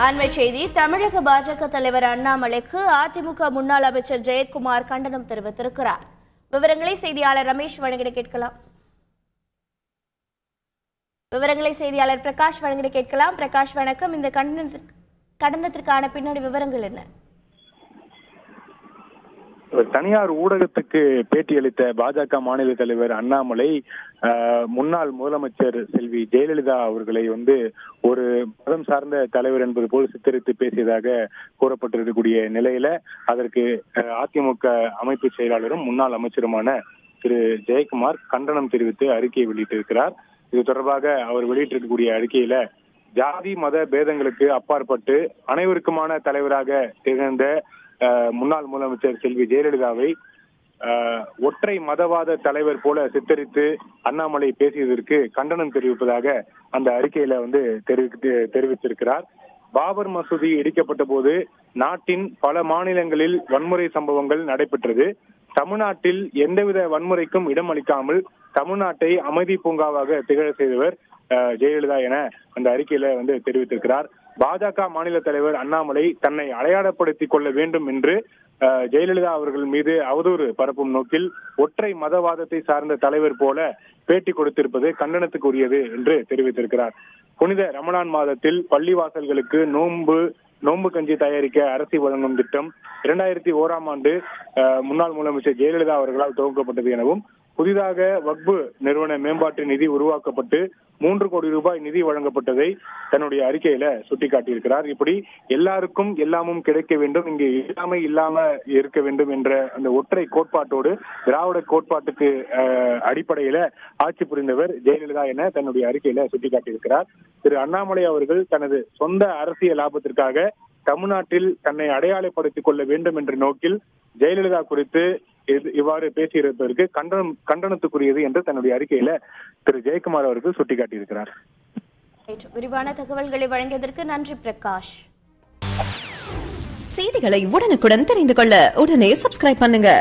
அண்மை செய்தி. தமிழக பாஜக தலைவர் அண்ணாமலைக்கு அதிமுக முன்னாள் அமைச்சர் ஜெயக்குமார் கண்டனம் தெரிவித்திருக்கிறார். விவரங்களை செய்தியாளர் ரமேஷ் வழங்கிட கேட்கலாம். விவரங்களை செய்தியாளர் பிரகாஷ் வழங்கிட கேட்கலாம். பிரகாஷ் வணக்கம். இந்த கண்டனத்திற்கான பின்னணி விவரங்கள் என்ன? தனியார் ஊடகத்துக்கு பேட்டியளித்த பாஜக மாநில தலைவர் அண்ணாமலை முன்னாள் முதலமைச்சர் செல்வி ஜெயலலிதா அவர்களை ஒரு மதம் சார்ந்த தலைவர் என்பது போல் சித்தரித்து பேசியதாக கூறப்பட்டிருக்கக்கூடிய நிலையில அதற்கு அதிமுக அமைப்பு செயலாளரும் முன்னாள் அமைச்சருமான திரு ஜெயக்குமார் கண்டனம் தெரிவித்து அறிக்கையை வெளியிட்டிருக்கிறார். இது தொடர்பாக அவர் வெளியிட்டிருக்கக்கூடிய அறிக்கையில ஜாதி மத பேதங்களுக்கு அப்பாற்பட்டு அனைவருக்குமான தலைவராக திகழ்ந்த முன்னாள் முதலமைச்சர் செல்வி ஜெயலலிதாவை ஒற்றை மதவாத தலைவர் போல சித்தரித்து அண்ணாமலை பேசியதற்கு கண்டனம் தெரிவிப்பதாக அந்த அறிக்கையில தெரிவித்திருக்கிறார். பாபர் மசூதி இடிக்கப்பட்ட போது நாட்டின் பல மாநிலங்களில் வன்முறை சம்பவங்கள் நடைபெற்றது. தமிழ்நாட்டில் எந்தவித வன்முறைக்கும் இடமளிக்காமல் தமிழ்நாட்டை அமைதி பூங்காவாக திகழ செய்தவர் ஜெயலலிதா என அந்த அறிக்கையில தெரிவித்திருக்கிறார். பாஜக மாநில தலைவர் அண்ணாமலை தன்னை அடையாளப்படுத்திக் கொள்ள வேண்டும் என்று ஜெயலலிதா அவர்கள் மீது அவதூறு பரப்பும் நோக்கில் ஒற்றை மதவாதத்தை சார்ந்த தலைவர் போல பேட்டி கொடுத்திருப்பது கண்டனத்துக்கு உரியது என்று தெரிவித்திருக்கிறார். புனித ரமலான் மாதத்தில் பள்ளிவாசல்களுக்கு நோன்பு கஞ்சி தயாரிக்க அரசு வழங்கும் திட்டம் 2001 முன்னாள் முதலமைச்சர் ஜெயலலிதா அவர்களால் துவக்கப்பட்டது எனவும் புதிதாக வக்பு நிறுவன மேம்பாட்டு நிதி உருவாக்கப்பட்டு 3 கோடி ரூபாய் நிதி வழங்கப்பட்டதை தன்னுடைய அறிக்கையில சுட்டிக்காட்டியிருக்கிறார். இப்படி எல்லாருக்கும் எல்லாமும் கிடைக்க வேண்டும், இங்கு இல்லாமை இல்லாம இருக்க வேண்டும் என்ற அந்த ஒற்றை கோட்பாட்டோடு திராவிட கோட்பாட்டுக்கு அடிப்படையில ஆட்சி புரிந்தவர் ஜெயலலிதா என தன்னுடைய அறிக்கையில சுட்டிக்காட்டியிருக்கிறார். திரு அண்ணாமலை அவர்கள் தனது சொந்த அரசியல் லாபத்திற்காக தமிழ்நாட்டில் தன்னை அடையாளப்படுத்திக் கொள்ள வேண்டும் என்ற நோக்கில் ஜெயலலிதா குறித்து இவ்வாறு பேசியிருப்பதற்கு கண்டனத்துக்குரியது என்று தன்னுடைய அறிக்கையில திரு ஜெயக்குமார் அவர்கள் சுட்டிக்காட்டியிருக்கிறார். விரிவான தகவல்களை வழங்கியதற்கு நன்றி பிரகாஷ். செய்திகளை உடனுக்குடன் தெரிந்து கொள்ள உடனே சப்ஸ்கிரைப் பண்ணுங்க.